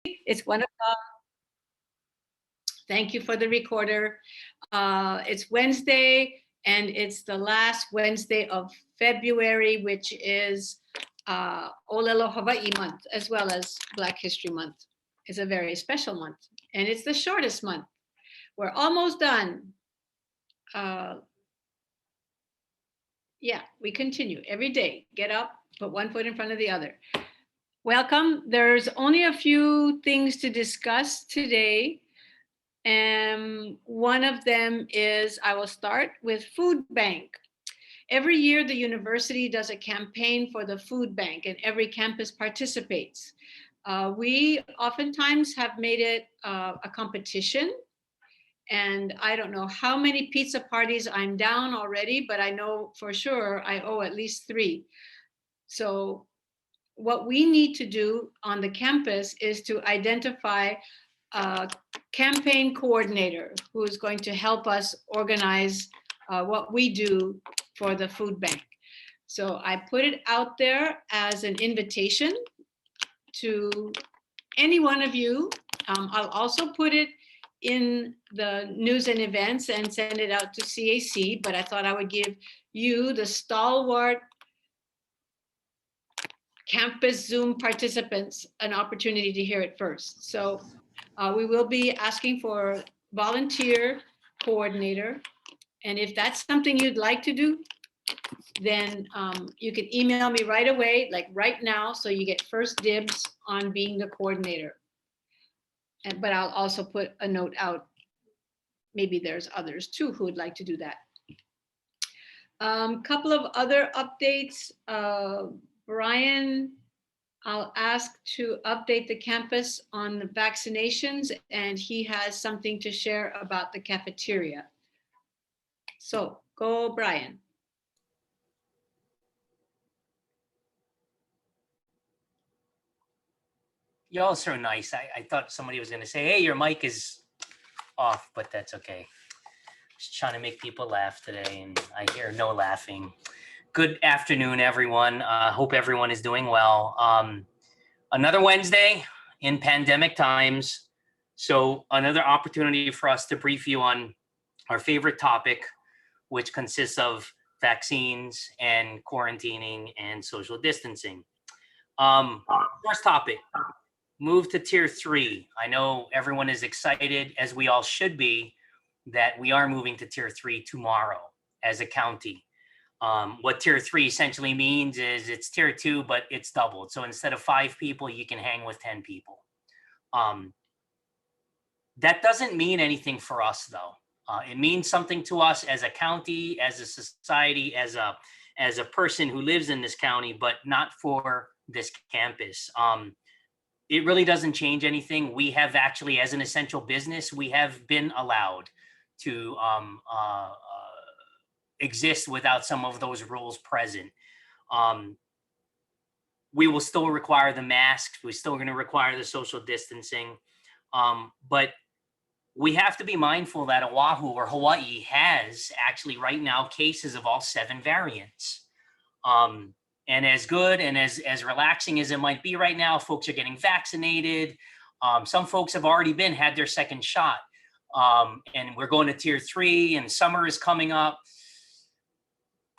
It's 1 o'clock. Thank you for the recorder. It's Wednesday, and it's the last Wednesday of February, which is Olelo Hawaii month, as well as Black History Month. It's a very special month, and it's the shortest month. We're almost done. Yeah, we continue every day. Get up, put one foot in front of the other. Welcome. There's only a few things to discuss today. And one of them is, I will start with food bank. Every year, the university does a campaign for the food bank, and every campus participates. We oftentimes have made it a competition. And I don't know how many pizza parties I'm down already, but I know for sure I owe at least 3. So what we need to do on the campus is to identify a campaign coordinator who is going to help us organize what we do for the food bank. So I put it out there as an invitation to any one of you. I'll also put it in the news and events and send it out to CAC, but I thought I would give you, the stalwart campus Zoom participants, an opportunity to hear it first. So we will be asking for volunteer coordinator. And if that's something you'd like to do, then you can email me right away, like right now, so you get first dibs on being the coordinator. But I'll also put a note out. Maybe there's others too who would like to do that. Couple of other updates. Brian, I'll ask to update the campus on the vaccinations, and he has something to share about the cafeteria. So go, Brian. Y'all are so nice. I thought somebody was going to say, hey, your mic is off, but that's okay. Just trying to make people laugh today, and I hear no laughing. Good afternoon, everyone. Hope everyone is doing well. Another Wednesday in pandemic times. So another opportunity for us to brief you on our favorite topic, which consists of vaccines and quarantining and social distancing. First topic, move to tier 3. I know everyone is excited, as we all should be, that we are moving to tier 3 tomorrow as a county. What tier 3 essentially means is it's tier 2, but it's doubled. So instead of 5 people, you can hang with 10 people. That doesn't mean anything for us, though. It means something to us as a county, as a society, as a person who lives in this county, but not for this campus. It really doesn't change anything. We have actually, as an essential business, we have been allowed to exist without some of those rules present. We will still require the masks. We're still going to require the social distancing. But we have to be mindful that Oahu or Hawaii has actually right now cases of all 7 variants. And as good and as relaxing as it might be right now, folks are getting vaccinated. Some folks have already had their second shot. And we're going to tier 3 and summer is coming up.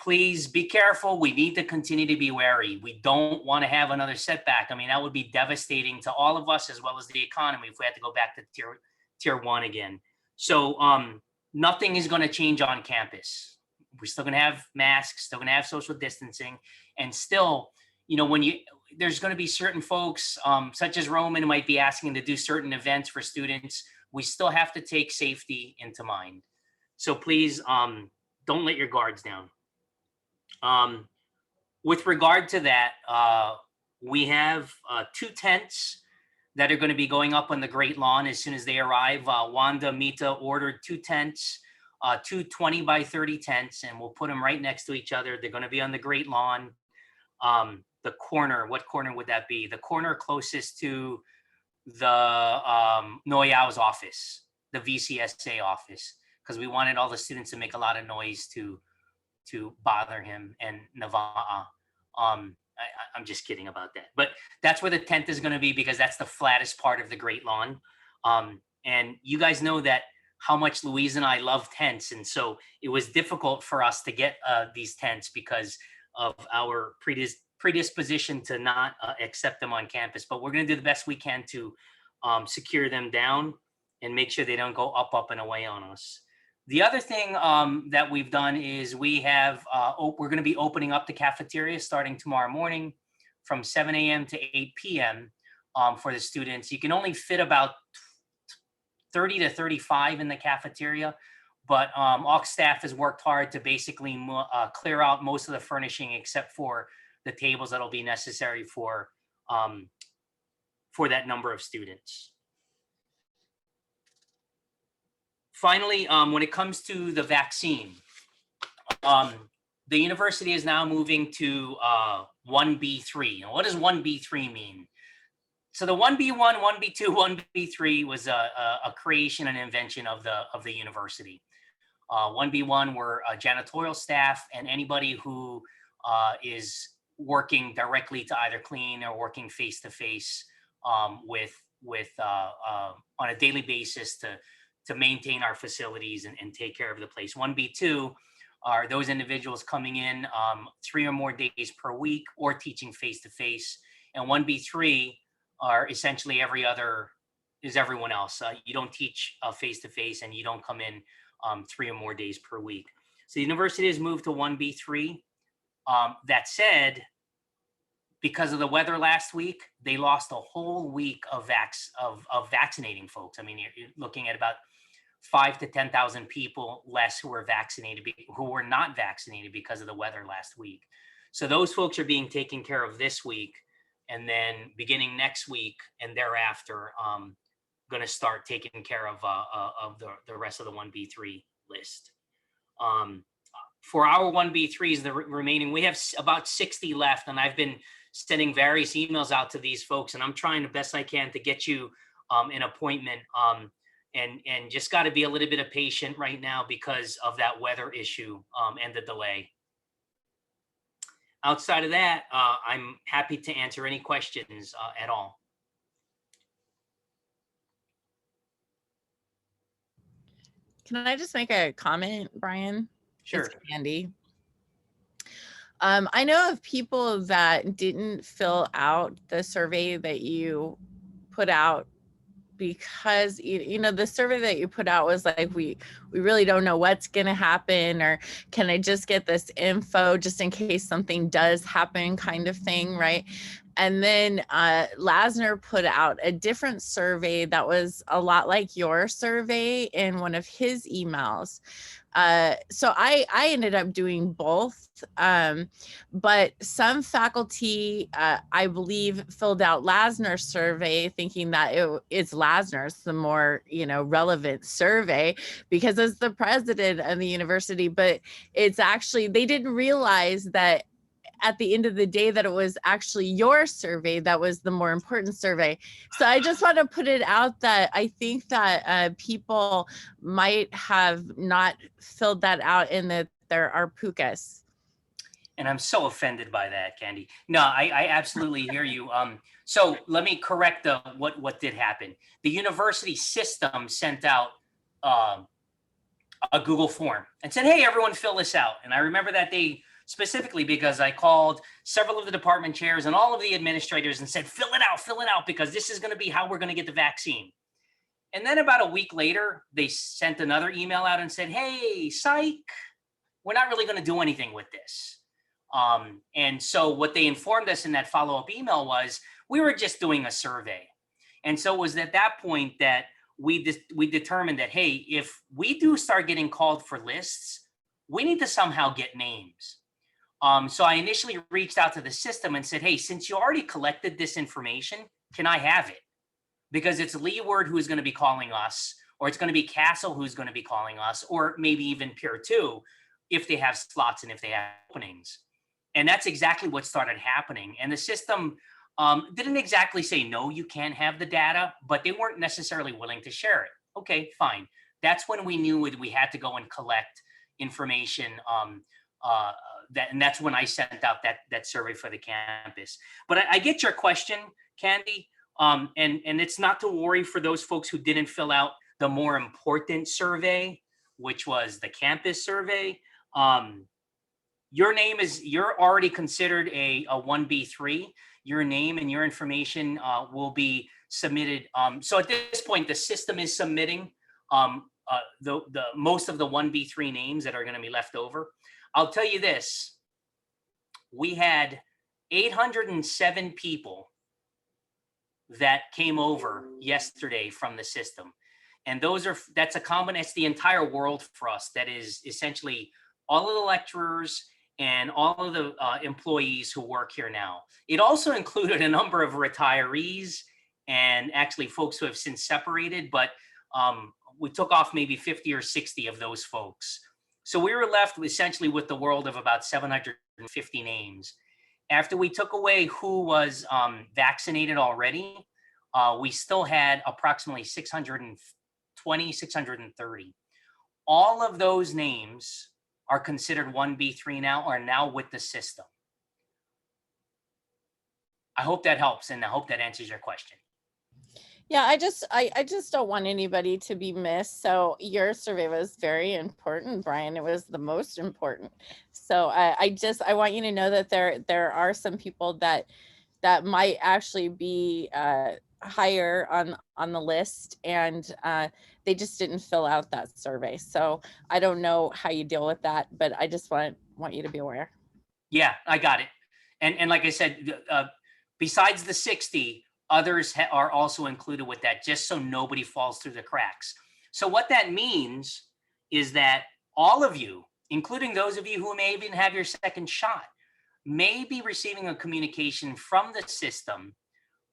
Please be careful. We need to continue to be wary. We don't want to have another setback. I mean, that would be devastating to all of us as well as the economy if we had to go back to tier 1 again. So nothing is going to change on campus. We're still going to have masks, still going to have social distancing, and still, you know, there's going to be certain folks, such as Roman, who might be asking to do certain events for students. We still have to take safety into mind. So please, don't let your guards down. With regard to that, we have 2 tents that are going to be going up on the Great Lawn as soon as they arrive. Wanda Mita ordered 2 tents. 2 20 by 30 tents, and we'll put them right next to each other. They're going to be on the Great Lawn. The corner, what corner would that be? The corner closest to the Noyao's office, the VCSA office, because we wanted all the students to make a lot of noise to bother him and Nava'a. I'm just kidding about that. But that's where the tent is going to be, because that's the flattest part of the Great Lawn. And you guys know that how much Louise and I love tents. And so it was difficult for us to get these tents because of our predisposition to not accept them on campus. But we're going to do the best we can to secure them down and make sure they don't go up and away on us. The other thing that we've done is we're going to be opening up the cafeteria starting tomorrow morning from 7 a.m. to 8 p.m. For the students. You can only fit about 30 to 35 in the cafeteria, but Aux staff has worked hard to basically clear out most of the furnishing except for the tables that'll be necessary for that number of students. Finally, when it comes to the vaccine, the university is now moving to 1B3. And what does 1B3 mean? So the 1B1, 1B2, 1B3 was a creation and invention of the university. 1B1 were janitorial staff and anybody who is working directly to either clean or working face-to-face with on a daily basis to maintain our facilities and take care of the place. 1B2 are those individuals coming in 3 or more days per week or teaching face-to-face. And 1B3 are essentially everyone else. You don't teach face-to-face and you don't come in 3 or more days per week. So the university has moved to 1B3. That said, because of the weather last week, they lost a whole week of vaccinating folks. I mean, you're looking at about 5,000 to 10,000 people less who were not vaccinated because of the weather last week. So those folks are being taken care of this week, and then beginning next week and thereafter, going to start taking care of the rest of the 1B3 list. For our 1B3s, the remaining, we have about 60 left, and I've been sending various emails out to these folks, and I'm trying the best I can to get you an appointment. And just got to be a little bit of patient right now because of that weather issue and the delay. Outside of that, I'm happy to answer any questions at all. Can I just make a comment, Brian? Sure. It's Candy. I know of people that didn't fill out the survey that you put out because you know the survey that you put out was like we really don't know what's going to happen, or can I just get this info just in case something does happen, kind of thing, right? And then Lasner put out a different survey that was a lot like your survey in one of his emails. So I ended up doing both, but some faculty, I believe, filled out Lasner's survey thinking that it's Lasner's the more, relevant survey because it's the president of the university, but it's actually, they didn't realize that at the end of the day that it was actually your survey that was the more important survey. So I just want to put it out that I think that people might have not filled that in, and that there are pukas. And I'm so offended by that, Candy. No, I absolutely hear you. So let me correct what did happen. The university system sent out a Google form and said, hey, everyone fill this out. And I remember that day specifically because I called several of the department chairs and all of the administrators and said, fill it out, because this is going to be how we're going to get the vaccine. And then about a week later, they sent another email out and said, hey, psych, we're not really going to do anything with this. And so what they informed us in that follow-up email was we were just doing a survey. And so it was at that point that we determined that, hey, if we do start getting called for lists, we need to somehow get names. So I initially reached out to the system and said, hey, since you already collected this information, can I have it? Because it's Leeward who is going to be calling us, or it's going to be Castle who's going to be calling us, or maybe even Peer 2 if they have slots and if they have openings. And that's exactly what started happening. And the system didn't exactly say, no, you can't have the data, but they weren't necessarily willing to share it. Okay, fine. That's when we knew we had to go and collect information and that's when I sent out that survey for the campus. But I get your question, Candy. And it's not to worry for those folks who didn't fill out the more important survey, which was the campus survey. You're already considered a 1B3. Your name and your information will be submitted. So at this point, the system is submitting the most of the 1B3 names that are going to be left over. I'll tell you this: we had 807 people that came over yesterday from the system, and that's a combination. It's the entire world for us. That is essentially all of the lecturers and all of the employees who work here now. It also included a number of retirees and actually folks who have since separated, but we took off maybe 50 or 60 of those folks. So we were left essentially with the world of about 750 names. After we took away who was vaccinated already, we still had approximately 620, 630. All of those names are considered 1B3 now, are now with the system. I hope that helps, and I hope that answers your question. Yeah, I just don't want anybody to be missed. So your survey was very important, Brian. It was the most important. So I want you to know that there are some people that might actually be higher on the list, and they just didn't fill out that survey. So I don't know how you deal with that, but I just want you to be aware. Yeah, I got it. And like I said, besides the 60, others are also included with that, just so nobody falls through the cracks. So what that means is that all of you, including those of you who may even have your second shot, may be receiving a communication from the system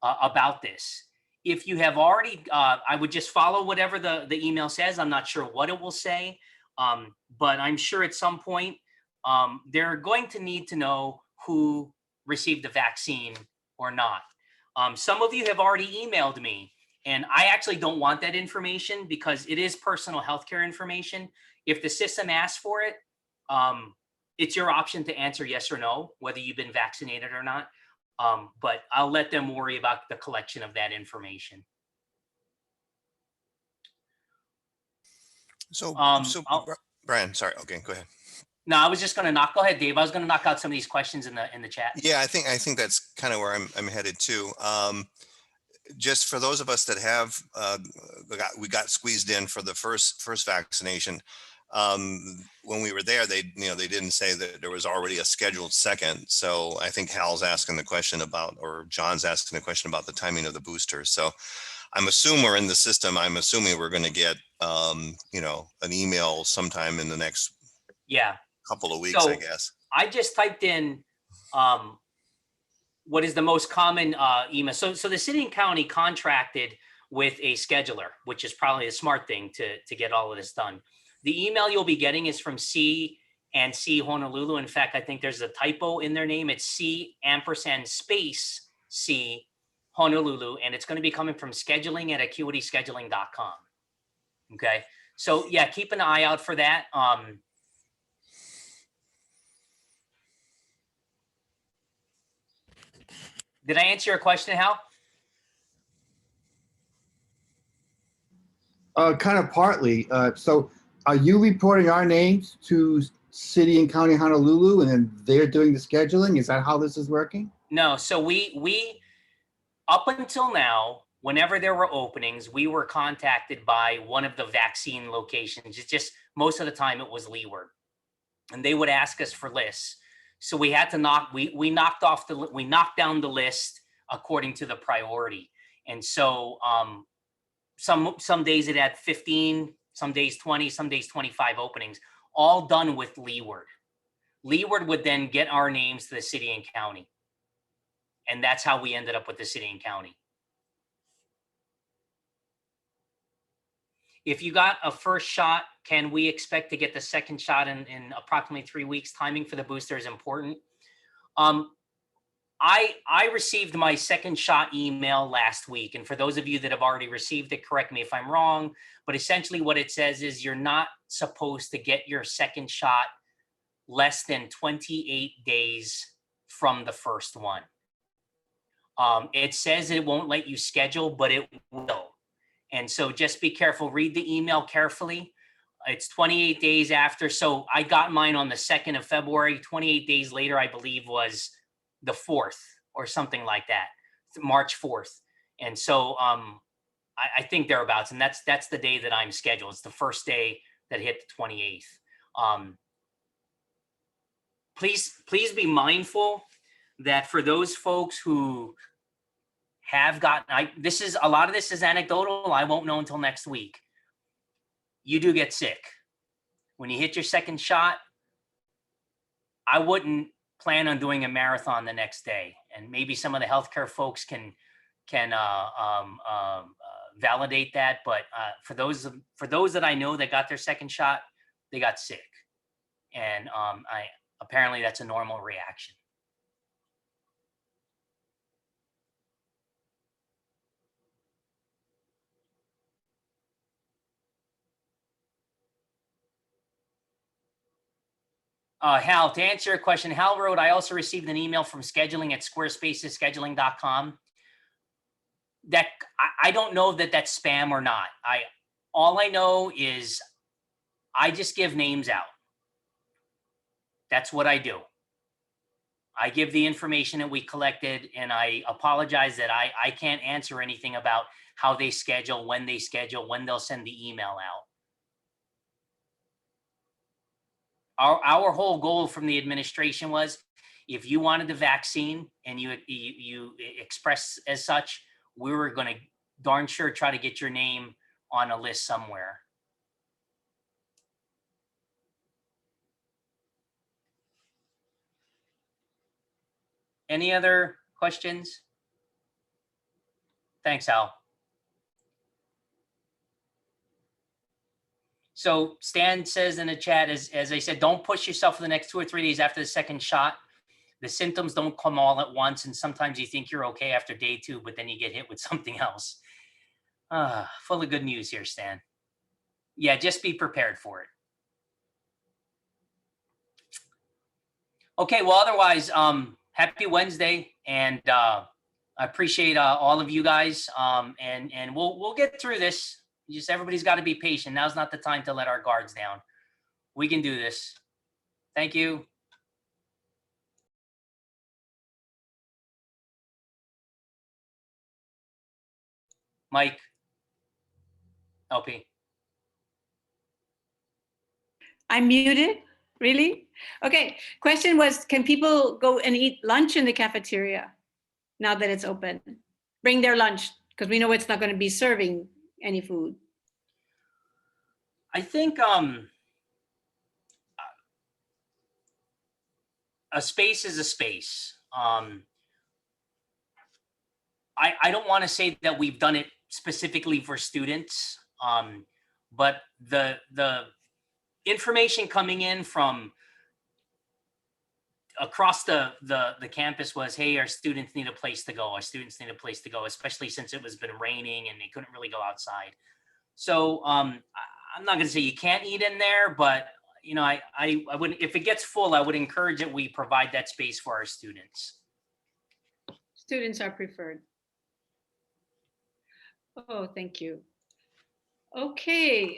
about this. If you have already, I would just follow whatever the email says. I'm not sure what it will say, but I'm sure at some point they're going to need to know who received the vaccine or not. Some of you have already emailed me, and I actually don't want that information because it is personal healthcare information. If the system asks for it, it's your option to answer yes or no, whether you've been vaccinated or not. But I'll let them worry about the collection of that information. So Brian, sorry. Okay, go ahead. No, I was just going to go ahead, Dave. I was going to knock out some of these questions in the chat. Yeah, I think that's kind of where I'm headed too. Just for those of us that have we got squeezed in for the first vaccination. When we were there, they didn't say that there was already a scheduled second. So I think Hal's asking the question about, or John's asking the question about the timing of the booster. So I'm assuming we're in the system. I'm assuming we're going to get an email sometime in the next couple of weeks, so I guess. I just typed in what is the most common email. So the city and county contracted with a scheduler, which is probably a smart thing to get all of this done. The email you'll be getting is from C and C Honolulu. In fact, I think there's a typo in their name. It's C & C Honolulu, and it's going to be coming from scheduling@acuityscheduling.com. Okay, so yeah, keep an eye out for that. Did I answer your question, Hal? Kind of partly. So are you reporting our names to City and County Honolulu, and then they're doing the scheduling? Is that how this is working? No. So we up until now, whenever there were openings, we were contacted by one of the vaccine locations. It's just most of the time it was Leeward, and they would ask us for lists. So we had to we knocked down the list according to the priority. And so some days it had 15, some days 20, some days 25 openings, all done with Leeward. Leeward would then get our names to the city and county. And that's how we ended up with the city and county. If you got a first shot, can we expect to get the second shot in approximately 3 weeks? Timing for the booster is important. I received my second shot email last week. And for those of you that have already received it, correct me if I'm wrong, but essentially what it says is you're not supposed to get your second shot less than 28 days from the first one. It says it won't let you schedule, but it will. And so just be careful, read the email carefully. It's 28 days after. So I got mine on the 2nd of February. 28 days later, I believe was the 4th or something like that, March 4th. And so I think thereabouts. And that's the day that I'm scheduled. It's the first day that hit the 28th. Please be mindful that for those folks who have gotten, a lot of this is anecdotal. I won't know until next week. You do get sick. When you hit your second shot, I wouldn't plan on doing a marathon the next day. And maybe some of the healthcare folks can validate that. But for those that I know that got their second shot, they got sick. And apparently that's a normal reaction. Hal, to answer your question, Hal wrote, I also received an email from scheduling at squarespacescheduling.com. That I don't know that that's spam or not. All I know is I just give names out. That's what I do. I give the information that we collected, and I apologize that I can't answer anything about how they schedule, when they'll send the email out. Our whole goal from the administration was, if you wanted the vaccine and you express as such, we were going to darn sure try to get your name on a list somewhere. Any other questions? Thanks, Al. So Stan says in the chat, as I said, don't push yourself for the next 2 or 3 days after the second shot. The symptoms don't come all at once. And sometimes you think you're okay after day 2, but then you get hit with something else. Full of good news here, Stan. Yeah, just be prepared for it. Okay, well, otherwise, happy Wednesday. And I appreciate all of you guys. And we'll get through this. Just everybody's got to be patient. Now's not the time to let our guards down. We can do this. Thank you. Mike, LP. I'm muted. Really? Okay. Question was, can people go and eat lunch in the cafeteria now that it's open? Bring their lunch, because we know it's not going to be serving any food. I think a space is a space. I don't want to say that we've done it specifically for students, but the information coming in from across the campus was, hey, our students need a place to go. Our students need a place to go, especially since it was been raining and they couldn't really go outside. So I'm not going to say you can't eat in there, but you know, I wouldn't, if it gets full, I would encourage that we provide that space for our students. Students are preferred. Oh, thank you. Okay.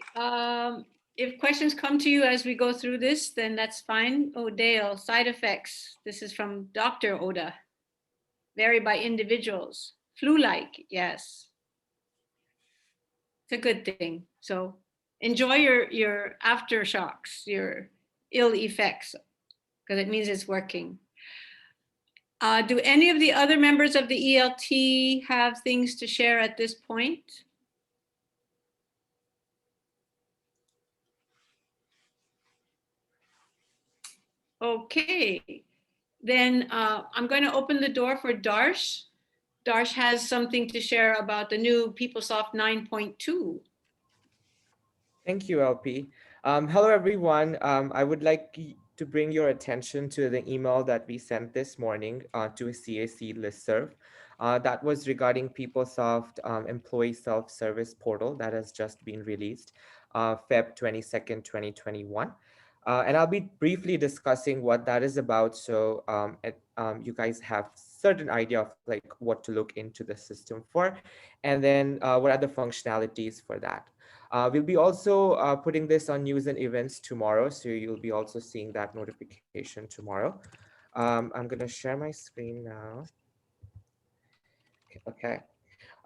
If questions come to you as we go through this, then that's fine. Oh, Dale, side effects. This is from Dr. Oda. Vary by individuals. Flu-like, yes. It's a good thing. So enjoy your aftershocks, your ill effects, because it means it's working. Do any of the other members of the ELT have things to share at this point? Okay, then I'm going to open the door for Darsh. Darsh has something to share about the new PeopleSoft 9.2. Thank you, LP. Hello, everyone. I would like to bring your attention to the email that we sent this morning to a CAC listserv. That was regarding PeopleSoft Employee Self-Service Portal that has just been released, Feb 22nd, 2021. And I'll be briefly discussing what that is about, so you guys have certain idea of like what to look into the system for, and then what are the functionalities for that. We'll be also putting this on news and events tomorrow, so you'll be also seeing that notification tomorrow. I'm gonna share my screen now. Okay.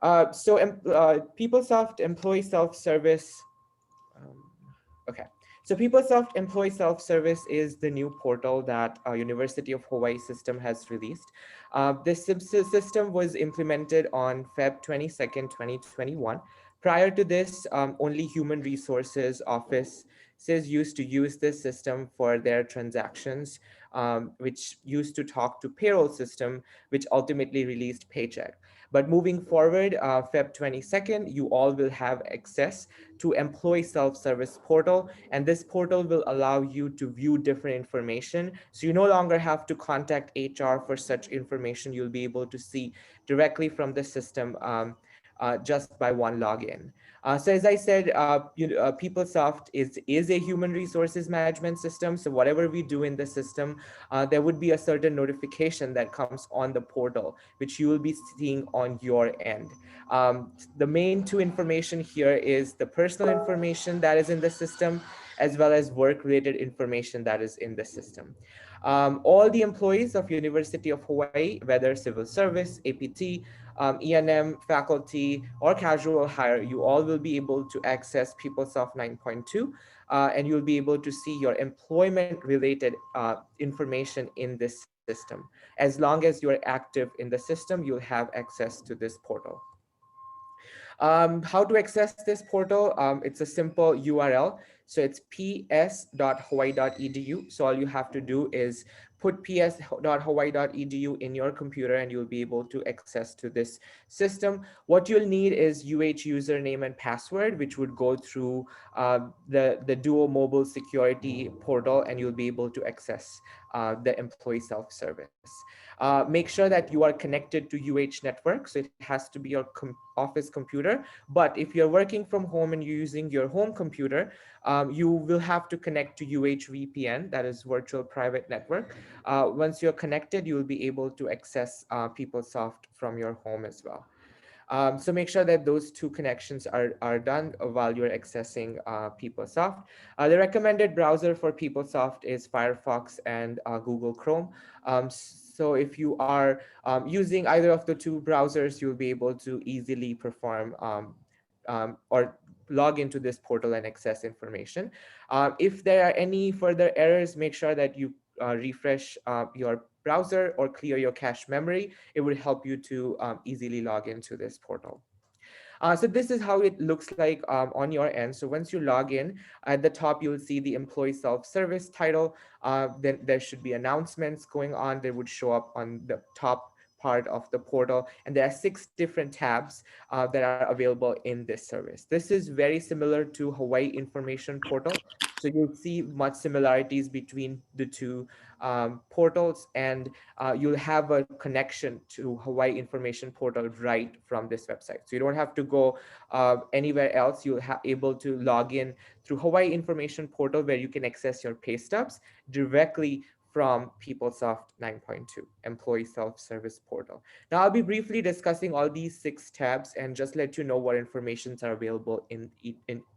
PeopleSoft Employee Self-Service. Um, okay. So PeopleSoft Employee Self-Service is the new portal that University of Hawaii system has released. This system was implemented on Feb 22nd, 2021. Prior to this, only human resources offices used to use this system for their transactions, which used to talk to payroll system, which ultimately released Paycheck. But moving forward, Feb 22nd, you all will have access to employee self-service portal, and this portal will allow you to view different information. So you no longer have to contact HR for such information. You'll be able to see directly from the system just by one login. So as I said, PeopleSoft is a human resources management system. So whatever we do in the system, there would be a certain notification that comes on the portal, which you will be seeing on your end. The main two information here is the personal information that is in the system, as well as work-related information that is in the system. All the employees of University of Hawaii, whether civil service, APT, E&M, faculty, or casual hire, you all will be able to access PeopleSoft 9.2, and you'll be able to see your employment-related information in this system. As long as you're active in the system, you'll have access to this portal. How to access this portal? It's a simple URL. So it's ps.hawaii.edu. So all you have to do is put ps.hawaii.edu in your computer and you'll be able to access to this system. What you'll need is username and password, which would go through the Duo mobile security portal, and you'll be able to access the employee self-service. Make sure that you are connected to network. So it has to be your office computer. But if you're working from home and you're using your home computer, you will have to connect to VPN, that is virtual private network. Once you're connected, you'll be able to access PeopleSoft from your home as well. So make sure that those two connections are done while you're accessing PeopleSoft. The recommended browser for PeopleSoft is Firefox and Google Chrome. So if you are using either of the two browsers, you'll be able to easily perform or log into this portal and access information. If there are any further errors, make sure that you refresh your browser or clear your cache memory. It will help you to easily log into this portal. So this is how it looks like on your end. So once you log in, at the top, you'll see the employee self-service title. Then there should be announcements going on. They would show up on the top part of the portal. And there are 6 different tabs that are available in this service. This is very similar to Hawaii Information Portal. So you'll see much similarities between the two portals, and you'll have a connection to Hawaii Information Portal right from this website. So you don't have to go anywhere else. You'll be able to log in through Hawaii Information Portal, where you can access your pay stubs directly from PeopleSoft 9.2, Employee Self-Service Portal. Now, I'll be briefly discussing all these 6 tabs and just let you know what informations are available in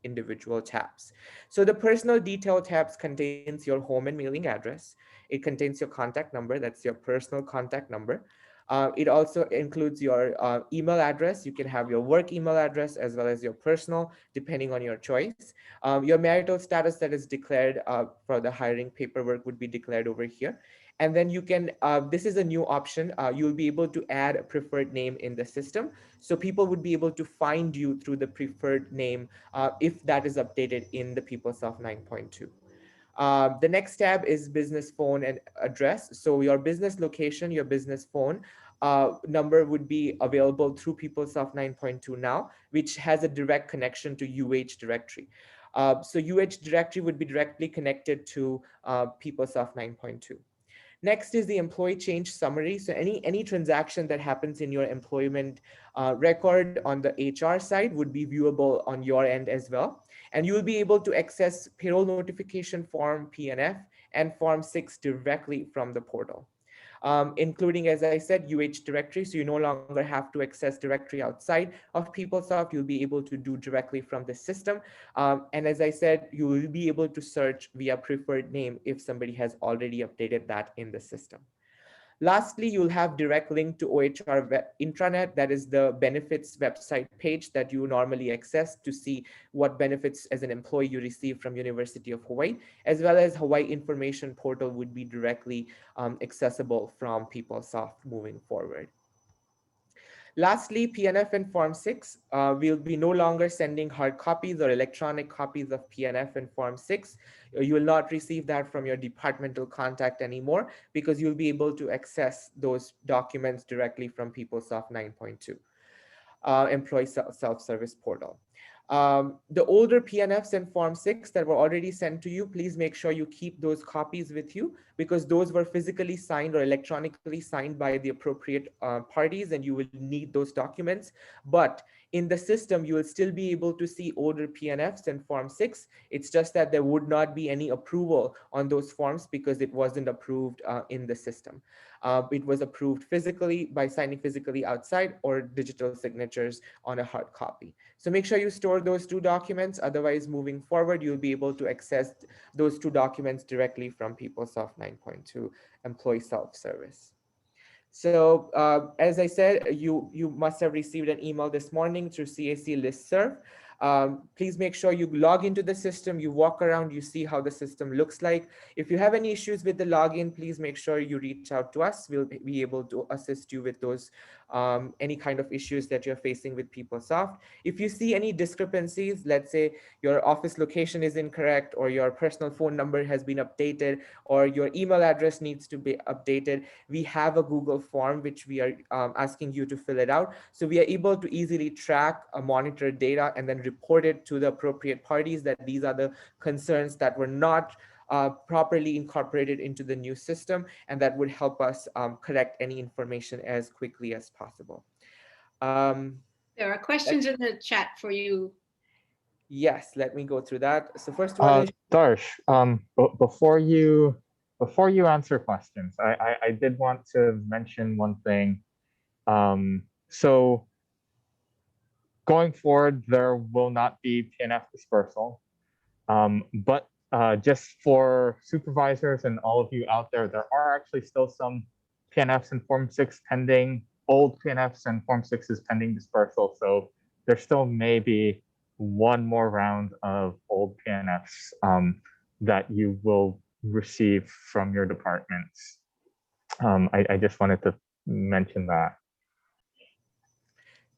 individual tabs. So the personal detail tabs contains your home and mailing address. It contains your contact number, that's your personal contact number. It also includes your email address. You can have your work email address as well as your personal, depending on your choice. Your marital status that is declared for the hiring paperwork would be declared over here. And then you can, this is a new option. You'll be able to add a preferred name in the system. So people would be able to find you through the preferred name if that is updated in the PeopleSoft 9.2. The next tab is business phone and address. So your business location, your business phone number would be available through PeopleSoft 9.2 now, which has a direct connection to directory. So directory would be directly connected to PeopleSoft 9.2. Next is the employee change summary. So any transaction that happens in your employment record on the HR side would be viewable on your end as well. And you will be able to access payroll notification form PNF and form 6 directly from the portal. Including, as I said, UH directory. So you no longer have to access directory outside of PeopleSoft. You'll be able to do directly from the system. And as I said, you will be able to search via preferred name if somebody has already updated that in the system. Lastly, you'll have direct link to OHR intranet. That is the benefits website page that you normally access to see what benefits as an employee you receive from University of Hawaii, as well as Hawaii information portal would be directly accessible from PeopleSoft moving forward. Lastly, PNF and Form 6, we'll be no longer sending hard copies or electronic copies of PNF and Form 6. You will not receive that from your departmental contact anymore because you'll be able to access those documents directly from PeopleSoft 9.2. Employee self-service portal. The older PNFs and Form 6 that were already sent to you, please make sure you keep those copies with you because those were physically signed or electronically signed by the appropriate parties and you will need those documents. But in the system, you will still be able to see older PNFs and Form 6. It's just that there would not be any approval on those forms because it wasn't approved in the system. It was approved physically by signing physically outside or digital signatures on a hard copy. So make sure you store those two documents. Otherwise, moving forward, you'll be able to access those two documents directly from PeopleSoft 9.2 Employee Self-Service. So as I said, you must have received an email this morning through CAC Listserv. Please make sure you log into the system, you walk around, you see how the system looks like. If you have any issues with the login, please make sure you reach out to us. We'll be able to assist you with those, any kind of issues that you're facing with PeopleSoft. If you see any discrepancies, let's say your office location is incorrect or your personal phone number has been updated or your email address needs to be updated, we have a Google form which we are asking you to fill it out. So we are able to easily track, monitor data and then report it to the appropriate parties that these are the concerns that were not properly incorporated into the new system, and that would help us correct any information as quickly as possible. There are questions in the chat for you. Yes, let me go through that. So first one is Darsh, before you answer questions, I did want to mention one thing. So going forward, there will not be PNF dispersal, but just for supervisors and all of you out there, there are actually still some PNFs and Form 6 pending, old PNFs and Form 6s pending dispersal. So there still may be one more round of old PNFs that you will receive from your departments. I just wanted to mention that.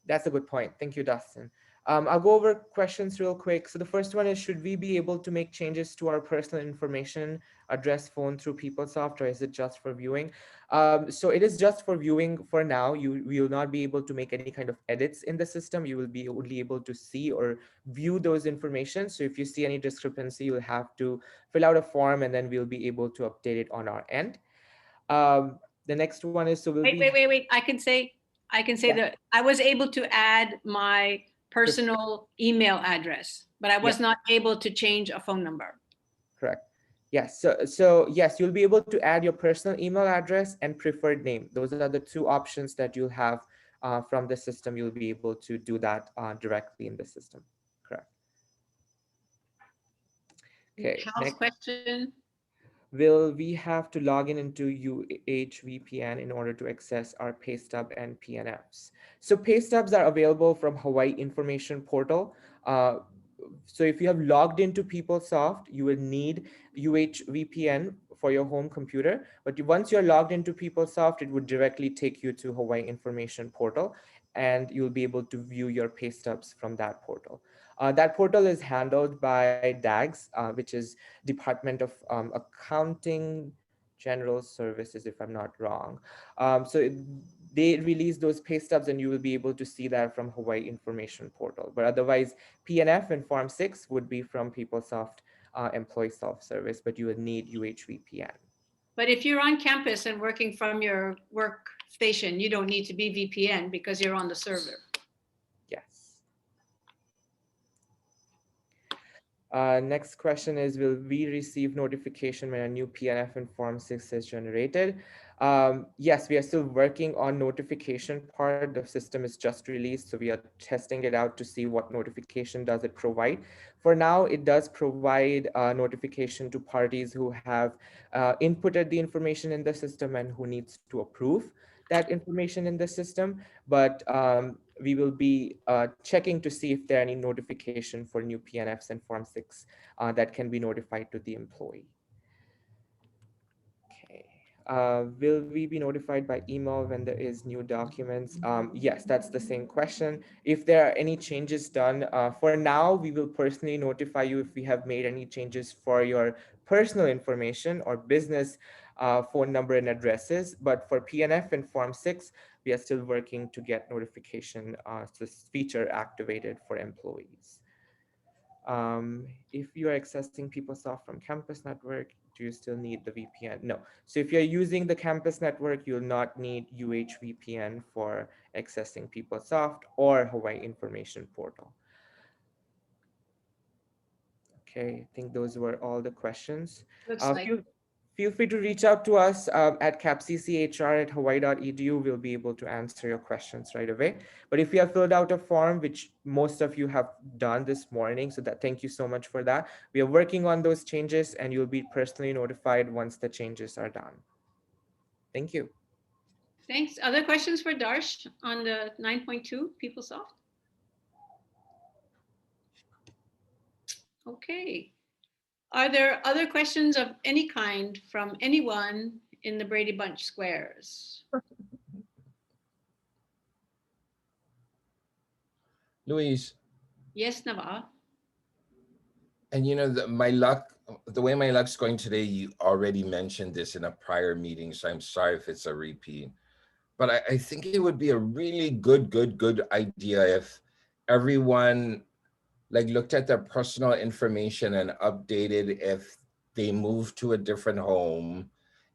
That's a good point. Thank you, Dustin. I'll go over questions real quick. So the first one is, should we be able to make changes to our personal information, address, phone through PeopleSoft, or is it just for viewing? So it is just for viewing for now. You will not be able to make any kind of edits in the system. You will be only able to see or view those information. So if you see any discrepancy, you'll have to fill out a form and then we'll be able to update it on our end. The next one is, so Wait. I can say Yeah. that I was able to add my personal email address, but I was not able to change a phone number. Correct. Yes. So yes, you'll be able to add your personal email address and preferred name. Those are the two options that you'll have from the system. You'll be able to do that directly in the system. Correct. Okay. House Next. question. Will we have to log into UHVPN in order to access our pay stub and PNFs? So pay stubs are available from Hawaii Information Portal. So if you have logged into PeopleSoft, you will need UHVPN for your home computer. But once you're logged into PeopleSoft, it would directly take you to Hawaii Information Portal, and you'll be able to view your pay stubs from that portal. That portal is handled by DAGS, which is Department of Accounting General Services, if I'm not wrong. They release those pay stubs and you will be able to see that from Hawaii Information Portal. But otherwise, PNF and Form 6 would be from PeopleSoft Employee Self-Service, but you would need UHVPN. But if you're on campus and working from your workstation, you don't need to be VPN because you're on the server. Yes. Next question is, will we receive notification when a new PNF in Form 6 is generated? Yes, we are still working on notification part. The system is just released, so we are testing it out to see what notification does it provide. For now, it does provide notification to parties who have inputted the information in the system and who needs to approve that information in the system. But we will be checking to see if there are any notification for new PNFs in Form 6 that can be notified to the employee. Okay. Will we be notified by email when there is new documents? Yes, that's the same question. If there are any changes done, for now, we will personally notify you if we have made any changes for your personal information or business phone number and addresses. But for PNF and Form 6, we are still working to get notification this feature activated for employees. If you are accessing PeopleSoft from Campus Network, do you still need the VPN? No. So if you're using the Campus Network, you'll not need UHVPN for accessing PeopleSoft or Hawaii Information Portal. Okay, I think those were all the questions. Looks like. Feel free to reach out to us at capcchr@hawaii.edu. We'll be able to answer your questions right away. But if you have filled out a form, which most of you have done this morning, so that thank you so much for that. We are working on those changes and you'll be personally notified once the changes are done. Thank you. Thanks. Other questions for Darsh on the 9.2 PeopleSoft? Okay. Are there other questions of any kind from anyone in the Brady Bunch squares? Louise, Yes, Nava. and the way my luck's going today, you already mentioned this in a prior meeting, so I'm sorry if it's a repeat. But I think it would be a really good idea if everyone looked at their personal information and updated if they move to a different home,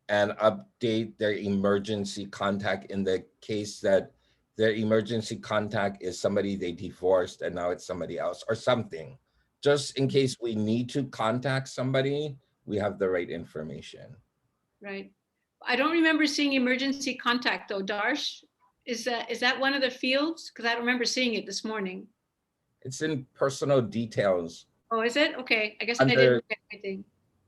and update their emergency contact in the case that their emergency contact is somebody they divorced and now it's somebody else or something. Just in case we need to contact somebody, we have the right information. Right. I don't remember seeing emergency contact though. Darsh, is that one of the fields? Because I don't remember seeing it this morning. It's in personal details. Oh, is it? Okay. I guess I didn't look at anything.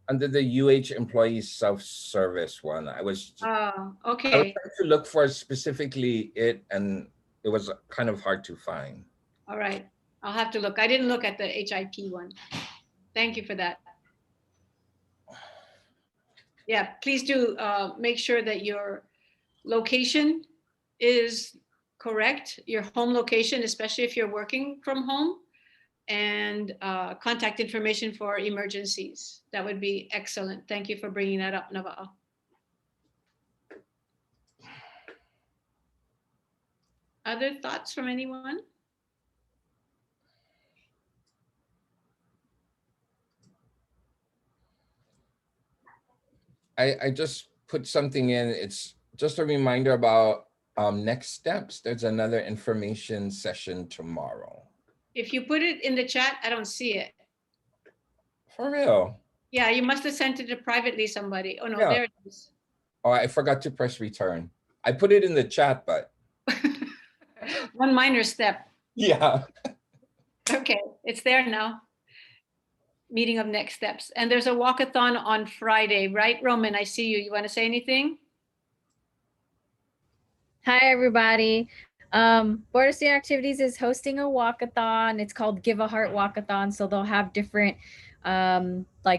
Under the UH employee self-service one, I was Okay. trying to look for specifically it, and it was kind of hard to find. All right. I'll have to look. I didn't look at the HIP one. Thank you for that. Yeah, please do make sure that your location is correct, your home location, especially if you're working from home, and contact information for emergencies. That would be excellent. Thank you for bringing that up, Nava. Other thoughts from anyone? I just put something in. It's just a reminder about next steps. There's another information session tomorrow. If you put it in the chat, I don't see it. For real? Yeah, you must have sent it to privately somebody. Oh no, Yeah. there it is. Oh, I forgot to press return. I put it in the chat, but One minor step. yeah. Okay, it's there now. Meeting of next steps. And there's a walkathon on Friday, right? Roman, I see you. You want to say anything? Hi, everybody. Board of Student Activities is hosting a walkathon. It's called Give a Heart Walkathon. So they'll have different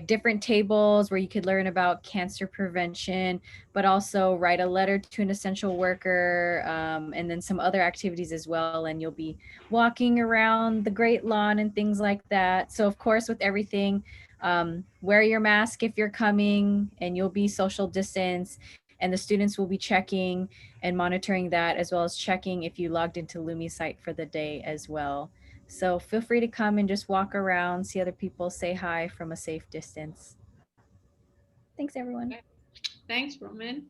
different tables where you could learn about cancer prevention, but also write a letter to an essential worker, and then some other activities as well. And you'll be walking around the Great Lawn and things like that. So of course, with everything, wear your mask if you're coming, and you'll be social distance. And the students will be checking and monitoring that, as well as checking if you logged into Lumi site for the day as well. So feel free to come and just walk around, see other people, say hi from a safe distance. Thanks, everyone. Thanks, Roman.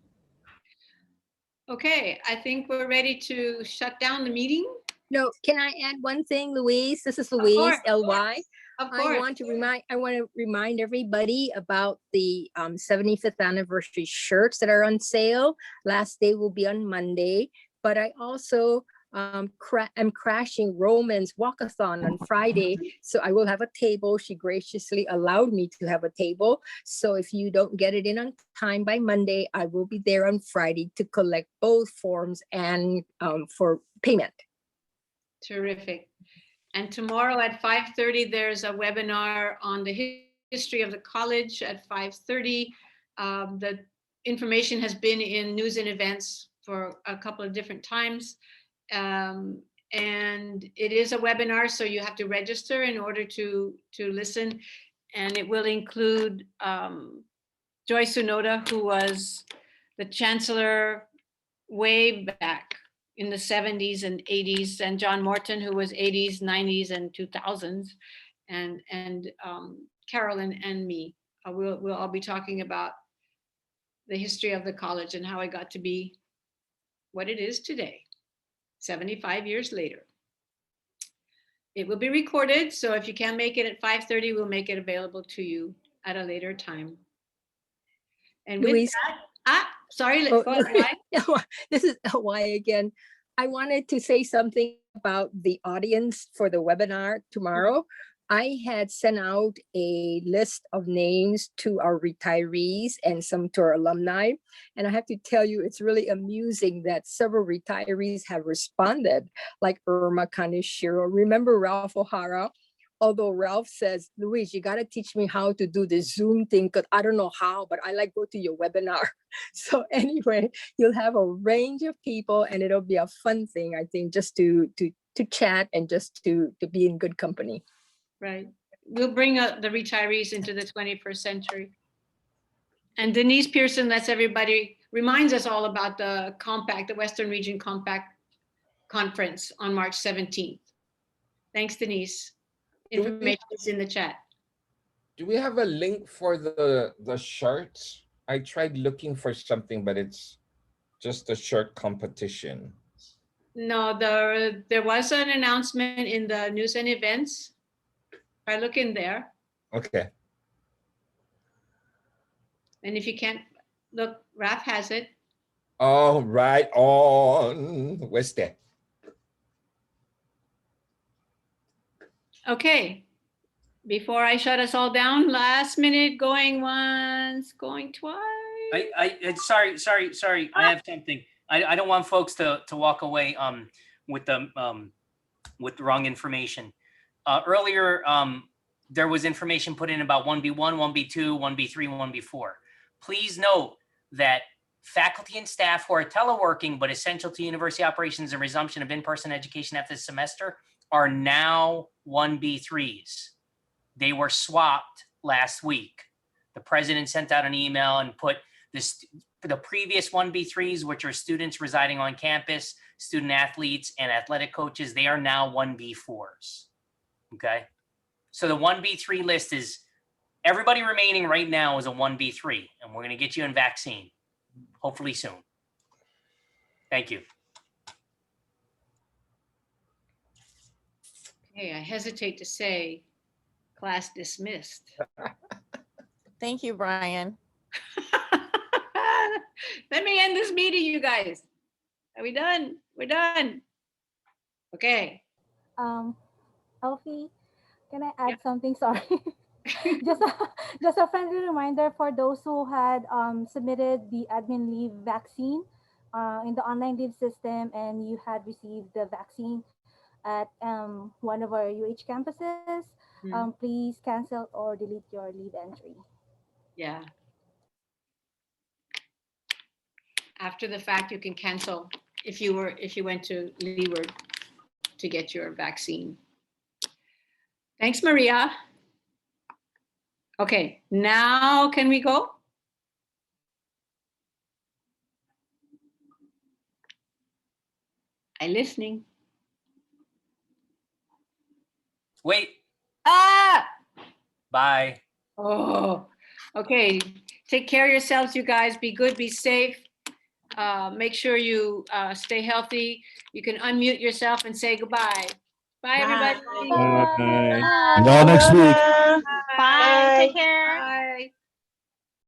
Okay, I think we're ready to shut down the meeting. No, can I add one thing, Louise? This is Of Louise, course. LY. Of I course. want to remind everybody about the 75th anniversary shirts that are on sale. Last day will be on Monday, but I also am crashing Roman's walkathon on Friday, so I will have a table. She graciously allowed me to have a table. So if you don't get it in on time by Monday, I will be there on Friday to collect both forms and for payment. Terrific. And tomorrow at 5:30, there's a webinar on the history of the college at 5:30. The information has been in news and events for a couple of different times. And it is a webinar, so you have to register in order to listen. And it will include Joy Sunoda, who was the chancellor way back in the 70s and 80s, and John Morton, who was 80s, 90s, and 2000s, and Carolyn and me. We'll all be talking about the history of the college and how it got to be what it is today, 75 years later. It will be recorded, so if you can't make it at 5:30, we'll make it available to you at a later time. And with Louise. that, sorry, let's go ahead. This is why again. I wanted to say something about the audience for the webinar tomorrow. I had sent out a list of names to our retirees and some to our alumni. And I have to tell you, it's really amusing that several retirees have responded, like Irma Kaneshiro. Remember Ralph O'Hara? Although Ralph says, Louise, you got to teach me how to do the Zoom thing because I don't know how, but I like go to your webinar. So anyway, you'll have a range of people and it'll be a fun thing, I think, just to chat and just to be in good company. Right. We'll bring the retirees into the 21st century. And Denise Pearson reminds us all about the Compact, the Western Region Compact Conference on March 17th. Thanks, Denise. Information is in the chat. Do we have a link for the shirts? I tried looking for something, but it's just a shirt competition. No, there was an announcement in the news and events. I look in there. Okay. And if you can't look, Raph has it. Oh, right on. Where's that? Okay. Before I shut us all down, last minute, going once, going twice. Sorry. I have something. I don't want folks to walk away with the wrong information. Earlier, there was information put in about 1B1, 1B2, 1B3, 1B4. Please note that faculty and staff who are teleworking but essential to university operations and resumption of in-person education after the semester are now 1B3s. They were swapped last week. The president sent out an email and put the previous 1B3s, which are students residing on campus, student athletes, and athletic coaches, they are now 1B4s. Okay. So the 1B3 list is everybody remaining right now is a 1B3, and we're going to get you a vaccine, hopefully soon. Thank you. Okay, I hesitate to say class dismissed. Thank you, Brian. Let me end this meeting, you guys. Are we done? We're done. Okay. Elfie, can I add something? Sorry. just a friendly reminder for those who had submitted the admin leave vaccine in the online leave system and you had received the vaccine at one of our UH campuses, please cancel or delete your leave entry. Yeah. After the fact, you can cancel if you went to Leeward to get your vaccine. Thanks, Maria. Okay, now can we go? I'm listening. Wait. Ah! Bye. Oh, okay. Take care of yourselves, you guys. Be good, be safe. Make sure you stay healthy. You can unmute yourself and say goodbye. Bye, everybody. Bye. Bye. Until next week. Bye. Take care. Bye.